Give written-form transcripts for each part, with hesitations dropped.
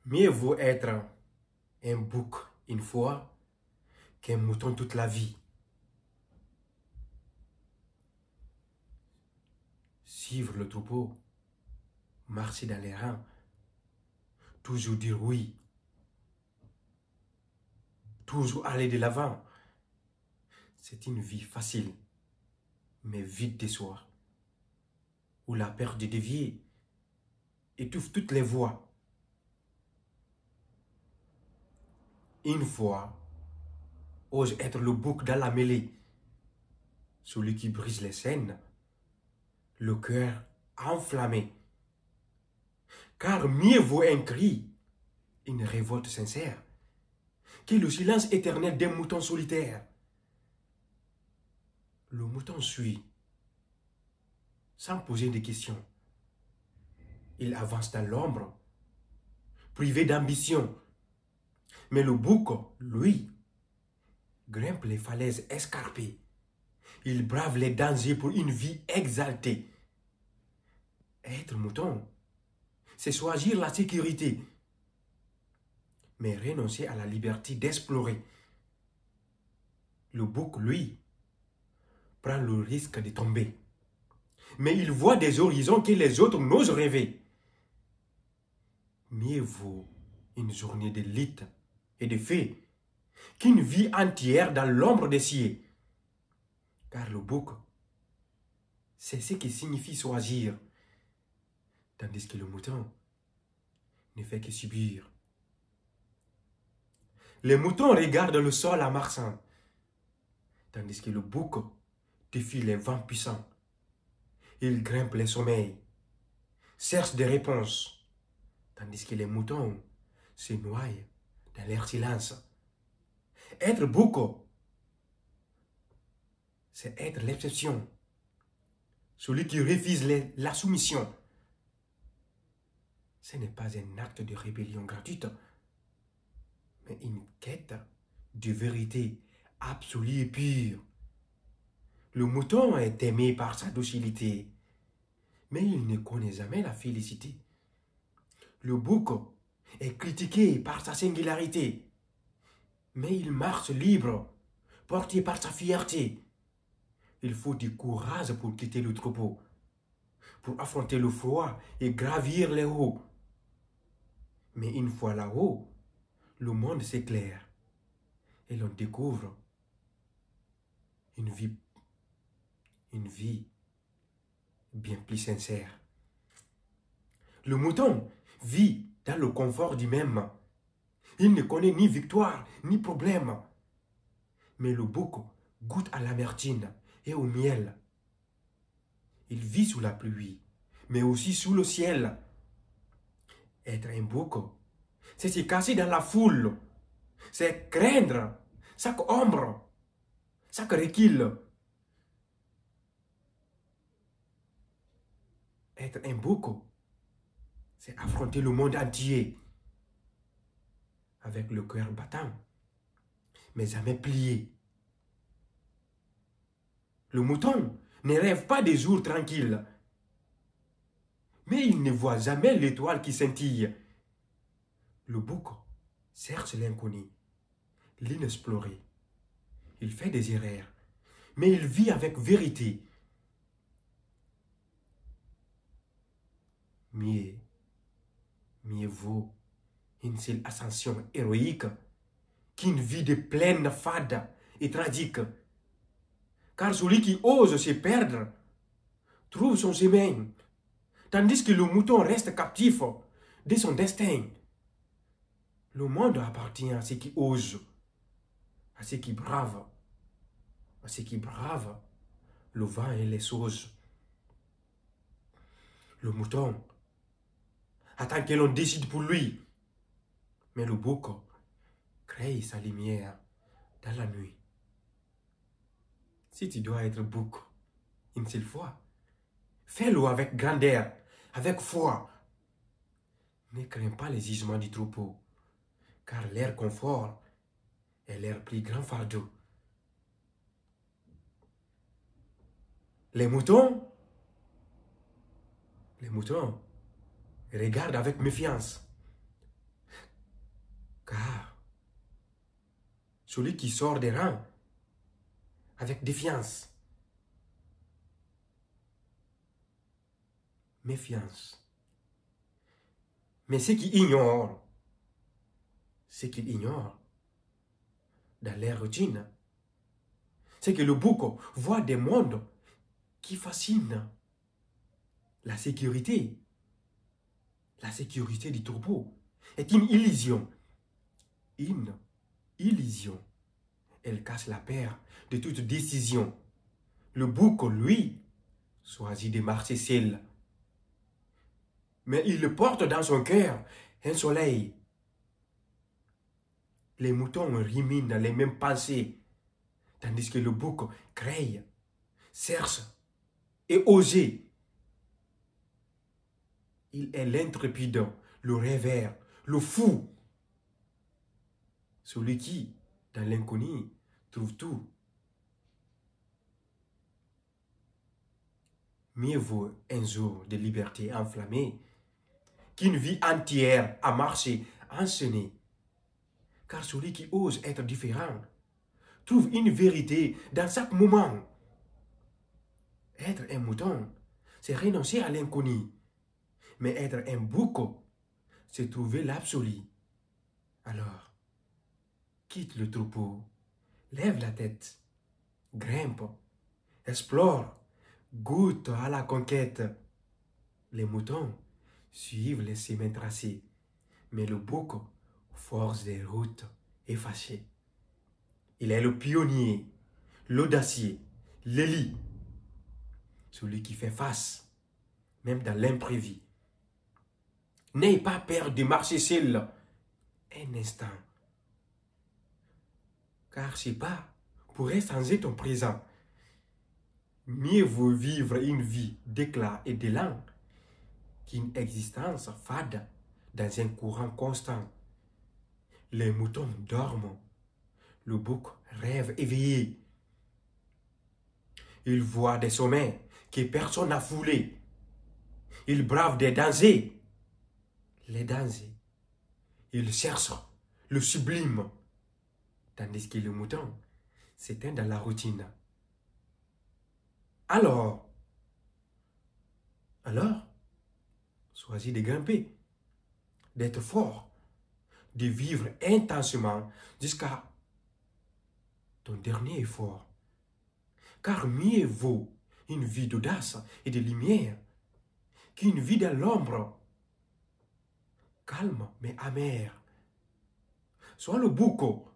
Mieux vaut être un bouc une fois qu'un mouton toute la vie. Suivre le troupeau, marcher dans les rangs, toujours dire oui, toujours aller de l'avant. C'est une vie facile, mais vide de soi, où la peur de dévier étouffe toutes les voies. Une fois, ose être le bouc dans la mêlée, celui qui brise les scènes, le cœur enflammé. Car mieux vaut un cri, une révolte sincère, que le silence éternel d'un mouton solitaire. Le mouton suit, sans poser de questions. Il avance dans l'ombre, privé d'ambition. Mais le bouc, lui, grimpe les falaises escarpées. Il brave les dangers pour une vie exaltée. Être mouton, c'est choisir la sécurité, mais renoncer à la liberté d'explorer. Le bouc, lui, prend le risque de tomber, mais il voit des horizons que les autres n'osent rêver. Mieux vaut une journée de lutte et de fées qu'une vie entière dans l'ombre des cieux. Car le bouc, c'est ce qui signifie choisir, tandis que le mouton ne fait que subir. Les moutons regardent le sol en marchant, tandis que le bouc défie les vents puissants. Il grimpe les sommeils, cherche des réponses, tandis que les moutons se noient dans leur silence. Être bouc, c'est être l'exception, celui qui refuse la soumission. Ce n'est pas un acte de rébellion gratuite, mais une quête de vérité absolue et pure. Le mouton est aimé par sa docilité, mais il ne connaît jamais la félicité. Le bouc est critiqué par sa singularité, mais il marche libre, porté par sa fierté. Il faut du courage pour quitter le troupeau, pour affronter le froid et gravir les hauts. Mais une fois là-haut, le monde s'éclaire et l'on découvre une vie bien plus sincère. Le mouton vit dans le confort du même. Il ne connaît ni victoire ni problème. Mais le bouc goûte à l'amertume et au miel. Il vit sous la pluie, mais aussi sous le ciel. Être un bouc, c'est se cacher dans la foule, c'est craindre chaque ombre, chaque recul. Être un bouc, c'est affronter le monde entier avec le cœur battant, mais jamais plié. Le mouton ne rêve pas des jours tranquilles, mais il ne voit jamais l'étoile qui scintille. Le bouc cherche l'inconnu, l'inexploré. Il fait des erreurs, mais il vit avec vérité. Mieux vaut une seule ascension héroïque qu'une vie de plaine fade et tragique. Car celui qui ose se perdre trouve son chemin, tandis que le mouton reste captif de son destin. Le monde appartient à ceux qui osent, à ceux qui bravent, le vent et les choses. Le mouton attend que l'on décide pour lui, mais le bouc crée sa lumière dans la nuit. Si tu dois être bouc une seule fois, fais-le avec grandeur, avec foi. Ne crains pas les gisements du troupeau, car leur confort est leur plus grand fardeau. Les moutons regardent avec méfiance, celui qui sort des rangs avec défiance. Méfiance. Mais ce qu'ils ignorent, dans leur routine, c'est que le bouc voit des mondes qui fascinent. La sécurité du troupeau est une illusion. Une illusion. Elle cache la peur de toute décision. Le bouc, lui, choisit de marcher seul. Mais il porte dans son cœur un soleil. Les moutons ruminent les mêmes pensées, tandis que le bouc crée, cherche et ose. Il est l'intrépide, le rêveur, le fou. Celui qui, dans l'inconnu, trouve tout. Mieux vaut un jour de liberté enflammée qu'une vie entière à marcher enchaînée. Car celui qui ose être différent trouve une vérité dans chaque moment. Être un mouton, c'est renoncer à l'inconnu. Mais être un bouc, c'est trouver l'absolu. Alors, quitte le troupeau, lève la tête, grimpe, explore, goûte à la conquête. Les moutons suivent les chemins tracés, mais le bouc force des routes effacées. Il est le pionnier, l'audacieux, l'élite, celui qui fait face, même dans l'imprévu. N'aie pas peur de marcher seul un instant, car ces pas pourraient changer ton présent. Mieux vaut vivre une vie d'éclat et d'élan qu'une existence fade dans un courant constant. Les moutons dorment, le bouc rêve éveillé. Il voit des sommets que personne n'a foulés. Il brave des dangers. Les dangers, il cherche le sublime, tandis que le mouton s'éteint dans la routine. Alors, choisis de grimper, d'être fort, de vivre intensément jusqu'à ton dernier effort. Car mieux vaut une vie d'audace et de lumière qu'une vie dans l'ombre, calme mais amère. Sois le bouc,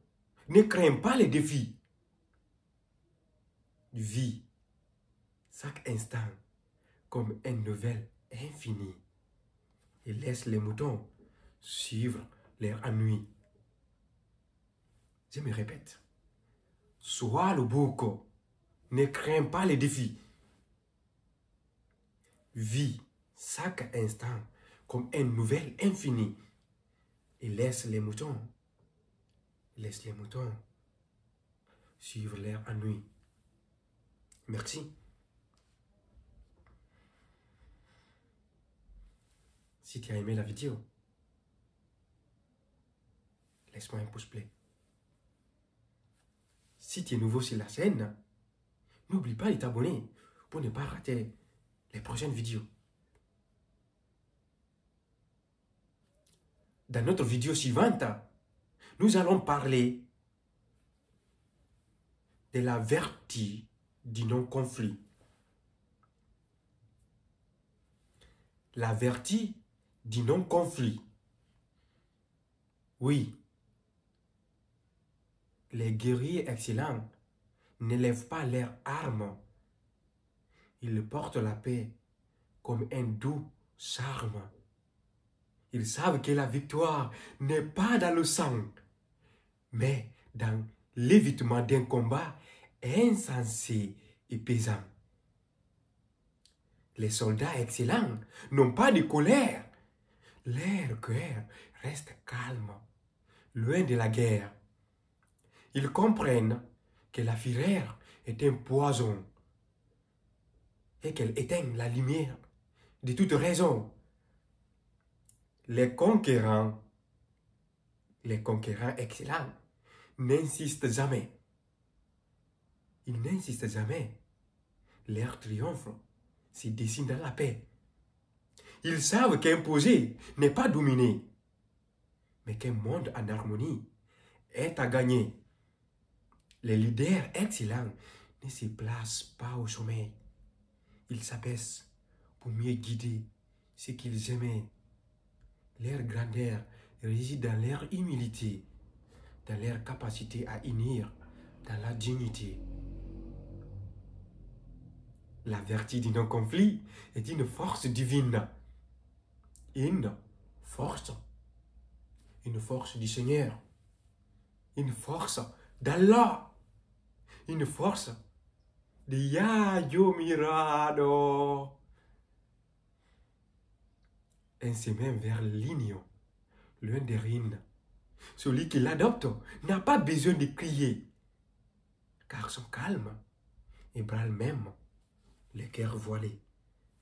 ne crains pas les défis. Vis chaque instant comme une nouvelle infinie et laisse les moutons suivre leur ennui. Je me répète, sois le bouc, ne crains pas les défis. Vis chaque instant comme une nouvelle infinie et laisse les moutons suivre leur ennui. Merci. Si tu as aimé la vidéo, laisse-moi un pouce bleu. Si tu es nouveau sur la chaîne, n'oublie pas de t'abonner pour ne pas rater les prochaines vidéos. Dans notre vidéo suivante, nous allons parler de la vertu du non-conflit. La vertu du non-conflit. Oui, les guerriers excellents n'élèvent pas leurs armes. Ils portent la paix comme un doux charme. Ils savent que la victoire n'est pas dans le sang, mais dans l'évitement d'un combat insensé et pesant. Les soldats excellents n'ont pas de colère. Leur cœur reste calme, loin de la guerre. Ils comprennent que la fureur est un poison et qu'elle éteint la lumière de toute raison. Les conquérants excellents n'insistent jamais. Ils n'insistent jamais. Leur triomphe se dessine dans la paix. Ils savent qu'imposer n'est pas dominer, mais qu'un monde en harmonie est à gagner. Les leaders excellents ne se placent pas au sommet. Ils s'abaissent pour mieux guider ce qu'ils aimaient. Leur grandeur réside dans leur humilité, dans leur capacité à unir, dans la dignité. La vertu du non-conflit est une force divine. Une force du Seigneur, une force d'Allah, une force de Yayo Mirado. Un chemin vers l'union, l'un des rines. Celui qui l'adopte n'a pas besoin de crier, car son calme ébranle même les cœurs voilés.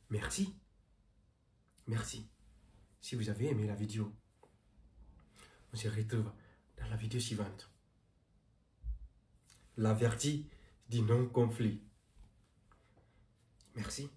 Merci. Merci. Si vous avez aimé la vidéo, on se retrouve dans la vidéo suivante. La vertu du non-conflit. Merci.